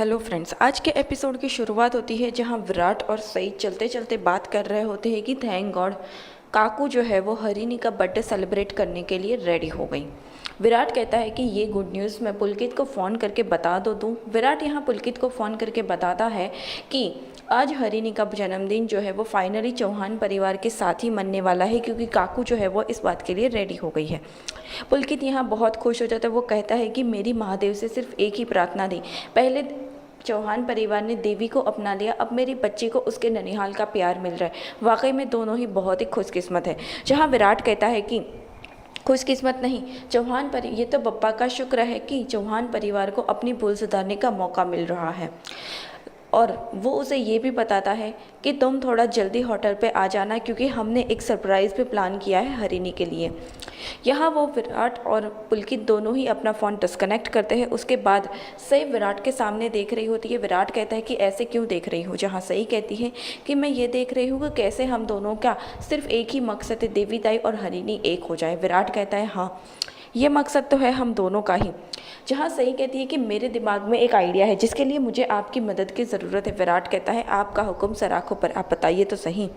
Hello friends, आज के episode की शुरुआत होती है जहां विराट और सई चलते चलते बात कर रहे होते हैं कि थैंक गॉड काकू जो है वो हरिनी का बर्थडे सेलिब्रेट करने के लिए रेडी हो गई। विराट कहता है कि ये गुड न्यूज़ मैं पुलकित को फ़ोन करके बता दूँ। विराट यहाँ पुलकित को फ़ोन करके बताता है कि आज हरिनी का जन्मदिन जो है वो फाइनली चौहान परिवार के साथ ही मनने वाला है, क्योंकि काकू जो है वो इस बात के लिए रेडी हो गई है। पुलकित यहाँ बहुत खुश हो जाता है। वो कहता है कि मेरी महादेव से सिर्फ एक ही प्रार्थना थी, पहले चौहान परिवार ने देवी को अपना लिया, अब मेरी बच्ची को उसके ननिहाल का प्यार मिल रहा है। वाकई में दोनों ही बहुत ही खुशकिस्मत है। जहाँ विराट कहता है कि खुशकिस्मत नहीं, ये तो बप्पा का शुक्र है कि चौहान परिवार को अपनी भूल सुधारने का मौका मिल रहा है। और वो उसे ये भी बताता है कि तुम थोड़ा जल्दी होटल पे आ जाना, क्योंकि हमने एक सरप्राइज़ भी प्लान किया है हरिनी के लिए। यहाँ वो विराट और पुलकित दोनों ही अपना फ़ोन डिस्कनेक्ट करते हैं। उसके बाद सई विराट के सामने देख रही होती है। विराट कहता है कि ऐसे क्यों देख रही हूँ, जहाँ सई कहती है कि मैं ये देख रही हूँ कि कैसे हम दोनों का सिर्फ एक ही मकसद है, देवी ताई और हरिनी एक हो जाए। विराट कहता है हाँ, ये मकसद तो है हम दोनों का ही। जहाँ सही कहती है कि मेरे दिमाग में एक आइडिया है जिसके लिए मुझे आपकी मदद की ज़रूरत है। विराट कहता है आपका हुक्म सर आँखों पर, आप बताइए तो सही।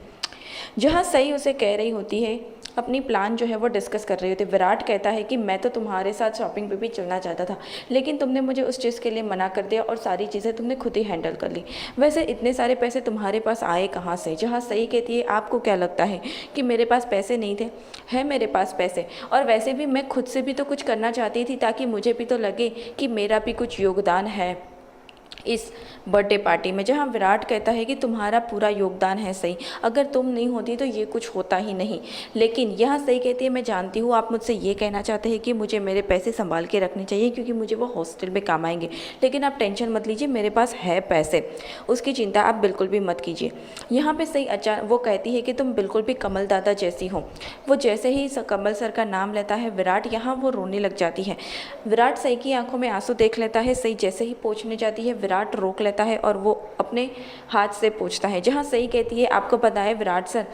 जहाँ सही उसे कह रही होती है, अपनी प्लान जो है वो डिस्कस कर रही होती है। विराट कहता है कि मैं तो तुम्हारे साथ शॉपिंग पे भी चलना चाहता था, लेकिन तुमने मुझे उस चीज़ के लिए मना कर दिया और सारी चीज़ें तुमने खुद ही हैंडल कर ली। वैसे इतने सारे पैसे तुम्हारे पास आए कहाँ से? जहाँ सही कहती है आपको क्या लगता है कि मेरे पास पैसे नहीं थे? है मेरे पास पैसे, और वैसे भी मैं खुद से भी तो कुछ करना चाहती थी, ताकि मुझे भी तो लगे कि मेरा भी कुछ योगदान है इस बर्थडे पार्टी में। जहाँ विराट कहता है कि तुम्हारा पूरा योगदान है सही, अगर तुम नहीं होती तो ये कुछ होता ही नहीं। लेकिन यहाँ सही कहती है मैं जानती हूँ आप मुझसे ये कहना चाहते हैं कि मुझे मेरे पैसे संभाल के रखने चाहिए, क्योंकि मुझे वो हॉस्टल में काम आएंगे। लेकिन आप टेंशन मत लीजिए, मेरे पास है पैसे, उसकी चिंता आप बिल्कुल भी मत कीजिए। यहाँ पर सही अचानक वो कहती है कि तुम बिल्कुल भी कमल दादा जैसी हो। वो जैसे ही कमल सर का नाम लेता है विराट, यहाँ वो रोने लग जाती है। विराट सही की आंखों में आंसू देख लेता है। सही जैसे ही पहुँचने जाती है विराट रोक लेता है और वो अपने हाथ से पूछता है। जहाँ सही कहती है आपको पता है विराट सर,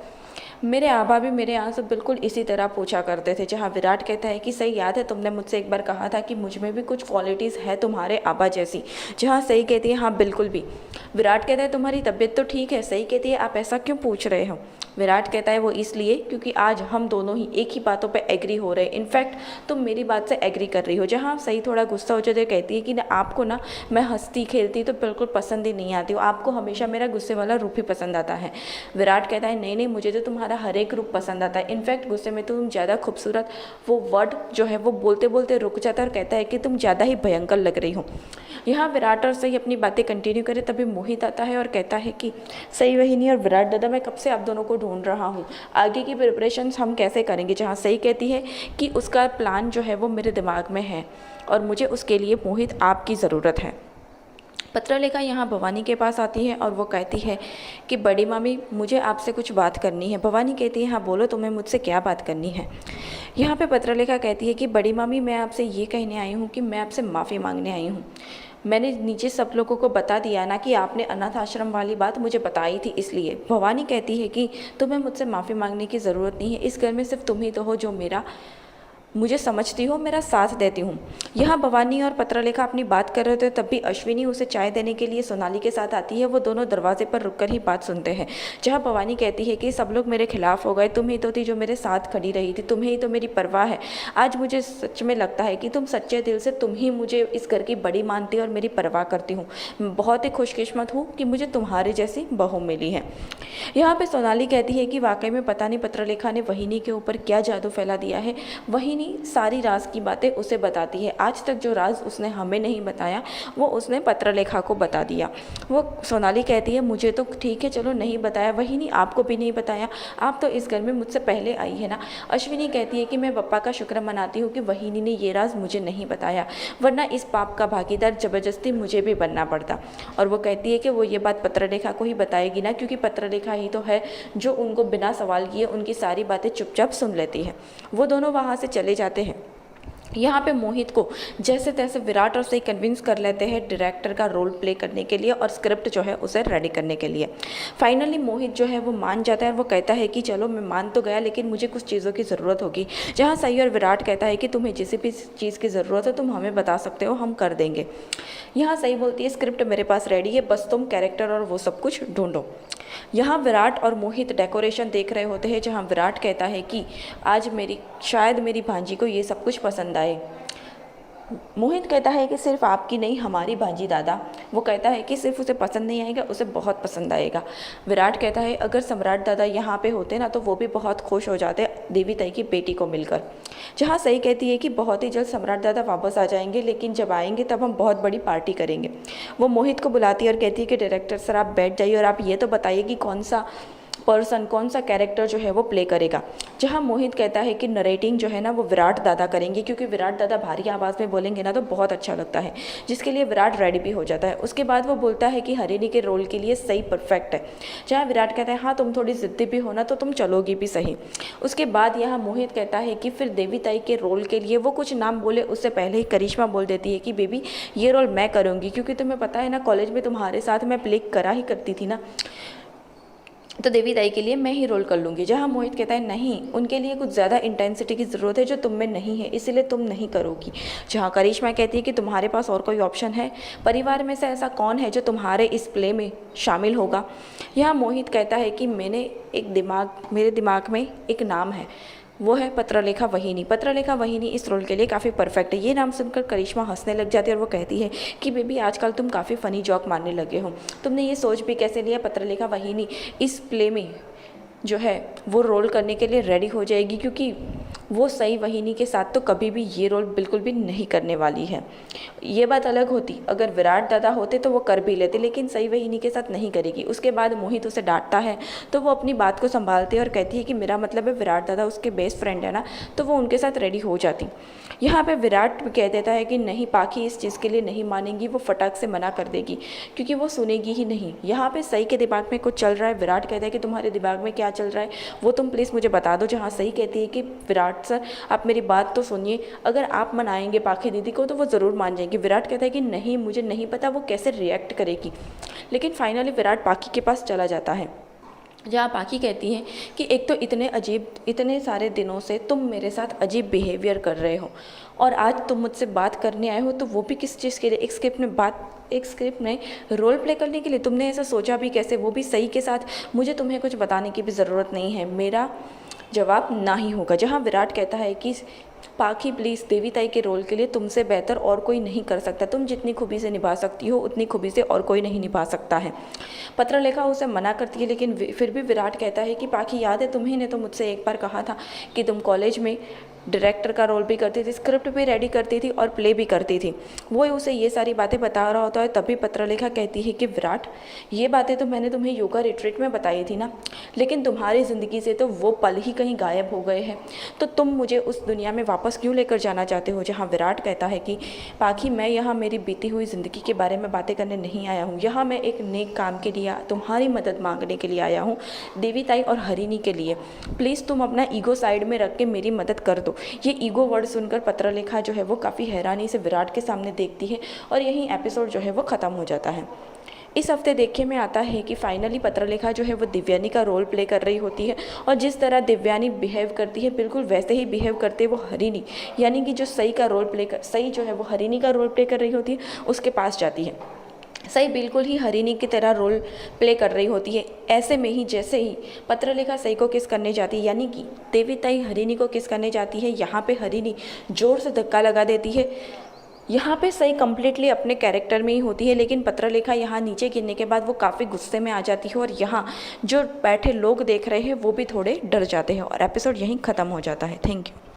मेरे आबा भी मेरे आंसू बिल्कुल इसी तरह पूछा करते थे। जहाँ विराट कहता है कि सही याद है तुमने मुझसे एक बार कहा था कि मुझ में भी कुछ क्वालिटीज़ है तुम्हारे आबा जैसी। जहाँ सही कहती है हाँ बिल्कुल भी। विराट कहता है तुम्हारी तबीयत तो ठीक है? सही कहती है आप ऐसा क्यों पूछ रहे हो? विराट कहता है वो इसलिए क्योंकि आज हम दोनों ही एक ही बातों पे एग्री हो रहे हैं। इनफैक्ट तुम मेरी बात से एग्री कर रही हो। जहाँ सही थोड़ा गुस्सा हो जाते कहती है कि ना आपको ना मैं हंसती खेलती तो बिल्कुल पसंद ही नहीं आती हो, आपको हमेशा मेरा गुस्से वाला रूप ही पसंद आता है। विराट कहता है नहीं नहीं, मुझे तो तुम्हारा हर एक रूप पसंद आता है, इनफैक्ट गुस्से में तुम ज़्यादा खूबसूरत। वो वर्ड जो है वो बोलते बोलते रुक जाता है और कहता है कि तुम ज़्यादा ही भयंकर लग रही हो। यहाँ विराट और सही अपनी बातें कंटिन्यू करे, तभी मोहित आता है और कहता है कि सही वहिनी और विराट दादा मैं कब से आप दोनों को ढूंढ रहा हूँ, आगे की प्रिपरेशंस हम कैसे करेंगे? जहाँ सही कहती है कि उसका प्लान जो है वो मेरे दिमाग में है और मुझे उसके लिए मोहित आपकी ज़रूरत है। पत्रलेखा यहाँ भवानी के पास आती है और वो कहती है कि बड़ी मामी मुझे आपसे कुछ बात करनी है। भवानी कहती है हाँ बोलो, तुम्हें मुझसे क्या बात करनी है? यहाँ पे पत्रलेखा कहती है कि बड़ी मामी मैं आपसे ये कहने आई हूँ कि मैं आपसे माफ़ी मांगने आई हूँ। मैंने नीचे सब लोगों को बता दिया ना कि आपने अनाथ आश्रम वाली बात मुझे बताई थी, इसलिए। भवानी कहती है कि तुम्हें मुझसे माफ़ी मांगने की ज़रूरत नहीं है, इस घर में सिर्फ तुम ही तो हो जो मुझे समझती हो, मेरा साथ देती हूँ। यहाँ भवानी और पत्रलेखा अपनी बात कर रहे थे, तब भी अश्विनी उसे चाय देने के लिए सोनाली के साथ आती है। वो दोनों दरवाजे पर रुककर ही बात सुनते हैं। जहाँ भवानी कहती है कि सब लोग मेरे खिलाफ हो गए, तुम ही तो थी जो मेरे साथ खड़ी रही थी, तुम्हें ही तो मेरी परवाह है। आज मुझे सच में लगता है कि तुम सच्चे दिल से तुम ही मुझे इस घर की बड़ी मानती हो और मेरी परवाह करती हूँ। बहुत ही खुशकिस्मत हूँ कि मुझे तुम्हारे जैसी बहू मिली है। यहाँ पे सोनाली कहती है कि वाकई में पता नहीं पत्रलेखा ने वहिनी के ऊपर क्या जादू फैला दिया है। वहिनी सारी राज की बातें उसे बताती है। आज तक जो राज उसने हमें नहीं बताया वो उसने पत्रलेखा को बता दिया। वो सोनाली कहती है मुझे तो ठीक है चलो नहीं बताया, वहिनी आपको भी नहीं बताया, आप तो इस घर में मुझसे पहले आई है ना। अश्विनी कहती है कि मैं पप्पा का शुक्र मनाती हूँ कि वहिनी ने ये राज मुझे नहीं बताया, वरना इस पाप का भागीदार ज़बरदस्ती मुझे भी बनना पड़ता। और वो कहती है कि वो ये बात पत्रलेखा को ही बताएगी ना, क्योंकि पत्रलेखा ही तो है जो उनको बिना सवाल किए उनकी सारी बातें चुपचाप सुन लेती है। वो दोनों वहाँ से चले जाते हैं। यहाँ पे मोहित को जैसे तैसे विराट और सही कन्विंस कर लेते हैं डायरेक्टर का रोल प्ले करने के लिए और स्क्रिप्ट जो है उसे रेडी करने के लिए। फाइनली मोहित जो है वो मान जाता है और वो कहता है कि चलो मैं मान तो गया, लेकिन मुझे कुछ चीज़ों की ज़रूरत होगी। जहाँ सही और विराट कहता है कि तुम्हें जिस भी चीज़ की ज़रूरत है तुम हमें बता सकते हो, हम कर देंगे। यहाँ सही बोलती है स्क्रिप्ट मेरे पास रेडी है, बस तुम कैरेक्टर और वो सब कुछ ढूंढो। यहाँ विराट और मोहित डेकोरेशन देख रहे होते हैं, जहाँ विराट कहता है कि आज शायद मेरी भांजी को ये सब कुछ पसंद आए। मोहित कहता है कि सिर्फ आपकी नहीं, हमारी भांजी दादा। वो कहता है कि सिर्फ उसे पसंद नहीं आएगा, उसे बहुत पसंद आएगा। विराट कहता है अगर सम्राट दादा यहाँ पे होते ना तो वो भी बहुत खुश हो जाते देवी ताई की बेटी को मिलकर। जहाँ सही कहती है कि बहुत ही जल्द सम्राट दादा वापस आ जाएंगे, लेकिन जब आएंगे तब हम बहुत बड़ी पार्टी करेंगे। वो मोहित को बुलाती है और कहती है कि डायरेक्टर सर आप बैठ जाइए और आप ये तो बताइए कि कौन सा पर्सन, कौन सा कैरेक्टर जो है वो प्ले करेगा। जहाँ मोहित कहता है कि नरेटिंग जो है ना वो विराट दादा करेंगे, क्योंकि विराट दादा भारी आवाज़ में बोलेंगे ना तो बहुत अच्छा लगता है, जिसके लिए विराट रेडी भी हो जाता है। उसके बाद वो बोलता है कि हरिणी के रोल के लिए सही परफेक्ट है। जहाँ विराट कहता है हाँ तुम थोड़ी ज़िद्दी भी हो ना तो तुम चलोगी भी सही। उसके बाद यहाँ मोहित कहता है कि फिर देवी ताई के रोल के लिए वो कुछ नाम बोले उससे पहले ही करिश्मा बोल देती है कि बेबी ये रोल मैं करूँगी, क्योंकि तुम्हें पता है ना कॉलेज में तुम्हारे साथ मैं प्ले करा ही करती थी ना, तो देवी ताई के लिए मैं ही रोल कर लूँगी। जहाँ मोहित कहता है नहीं, उनके लिए कुछ ज़्यादा इंटेंसिटी की ज़रूरत है जो तुम में नहीं है, इसीलिए तुम नहीं करोगी। जहाँ करिश्मा कहती है कि तुम्हारे पास और कोई ऑप्शन है, परिवार में से ऐसा कौन है जो तुम्हारे इस प्ले में शामिल होगा। यहाँ मोहित कहता है कि मेरे दिमाग में एक नाम है, वो है पत्रलेखा वहिनी। पत्रलेखा वहिनी इस रोल के लिए काफ़ी परफेक्ट है। ये नाम सुनकर करिश्मा हंसने लग जाती है और वो कहती है कि बेबी आजकल तुम काफ़ी फ़नी जॉक मारने लगे हो, तुमने ये सोच भी कैसे लिया पत्रलेखा वहिनी इस प्ले में जो है वो रोल करने के लिए रेडी हो जाएगी, क्योंकि वो सई वहिनी के साथ तो कभी भी ये रोल बिल्कुल भी नहीं करने वाली है। ये बात अलग होती अगर विराट दादा होते तो वो कर भी लेते, लेकिन सई वहिनी के साथ नहीं करेगी। उसके बाद मोहित उसे डांटता है तो वो अपनी बात को संभालती है और कहती है कि मेरा मतलब है विराट दादा उसके बेस्ट फ्रेंड है ना, तो वो उनके साथ रेडी हो जाती। यहाँ पे विराट कह देता है कि नहीं पाखी इस चीज़ के लिए नहीं मानेंगी, वो फटाक से मना कर देगी क्योंकि वो सुनेगी ही नहीं। यहाँ पे सई के दिमाग में कुछ चल रहा है। विराट कहता है कि तुम्हारे दिमाग में क्या चल रहा है वो तुम प्लीज़ मुझे बता दो। जहाँ सई कहती है कि विराट सर आप मेरी बात तो सुनिए, अगर आप मनाएंगे पाखी दीदी को तो वो ज़रूर मान जाएंगी। विराट कहता है कि नहीं मुझे नहीं पता वो कैसे रिएक्ट करेगी, लेकिन फाइनली विराट पाखी के पास चला जाता है। जहाँ पाखी कहती हैं कि एक तो इतने सारे दिनों से तुम मेरे साथ अजीब बिहेवियर कर रहे हो और आज तुम मुझसे बात करने आए हो, तो वो भी किस चीज़ के लिए? एक स्क्रिप्ट में रोल प्ले करने के लिए। तुमने ऐसा सोचा भी कैसे, वो भी सही के साथ? मुझे तुम्हें कुछ बताने की भी ज़रूरत नहीं है, मेरा जवाब ना ही होगा। जहाँ विराट कहता है कि पाखी प्लीज़ देवी ताई के रोल के लिए तुमसे बेहतर और कोई नहीं कर सकता, तुम जितनी खूबी से निभा सकती हो उतनी खूबी से और कोई नहीं निभा सकता है। पत्रलेखा उसे मना करती है, लेकिन फिर भी विराट कहता है कि पाखी याद है तुम्ही ने तो मुझसे एक बार कहा था कि तुम कॉलेज में डायरेक्टर का रोल भी करती थी, स्क्रिप्ट भी रेडी करती थी और प्ले भी करती थी। वो उसे ये सारी बातें बता रहा होता है, तभी पत्रलेखा कहती है कि विराट ये बातें तो मैंने तुम्हें योगा रिट्रीट में बताई थी ना, लेकिन तुम्हारी ज़िंदगी से तो वो पल ही कहीं गायब हो गए हैं, तो तुम मुझे उस दुनिया में वापस क्यों लेकर जाना चाहते हो। जहाँ विराट कहता है कि पाखी मैं यहाँ मेरी बीती हुई ज़िंदगी के बारे में बातें करने नहीं आया हूँ, यहाँ मैं एक नेक काम के लिए तुम्हारी मदद मांगने के लिए आया हूँ, देवी ताई और हरिणी के लिए। प्लीज़ तुम अपना ईगो साइड में रख के मेरी मदद कर दो। ये ईगो वर्ड सुनकर पत्रलेखा जो है वो काफ़ी हैरानी से विराट के सामने देखती है और यही एपिसोड जो है वो ख़त्म हो जाता है। इस हफ्ते देखने में आता है कि फाइनली पत्रलेखा जो है वो दिव्यानी का रोल प्ले कर रही होती है और जिस तरह दिव्यानी बिहेव करती है बिल्कुल वैसे ही बिहेव करते वो हरिणी, यानी कि जो सई जो है वो हरिणी का रोल प्ले कर रही होती है उसके पास जाती है। सही बिल्कुल ही हरिणी की तरह रोल प्ले कर रही होती है। ऐसे में ही जैसे ही पत्रलेखा सई को किस करने जाती है, यानी कि देवी ताई हरिणी को किस करने जाती है, यहाँ पे हरिणी जोर से धक्का लगा देती है। यहाँ पे सई कम्प्लीटली अपने कैरेक्टर में ही होती है, लेकिन पत्रलेखा यहाँ नीचे गिरने के बाद वो काफ़ी गुस्से में आ जाती है और यहाँ जो बैठे लोग देख रहे हैं वो भी थोड़े डर जाते हैं और एपिसोड यहीं ख़त्म हो जाता है। Thank you.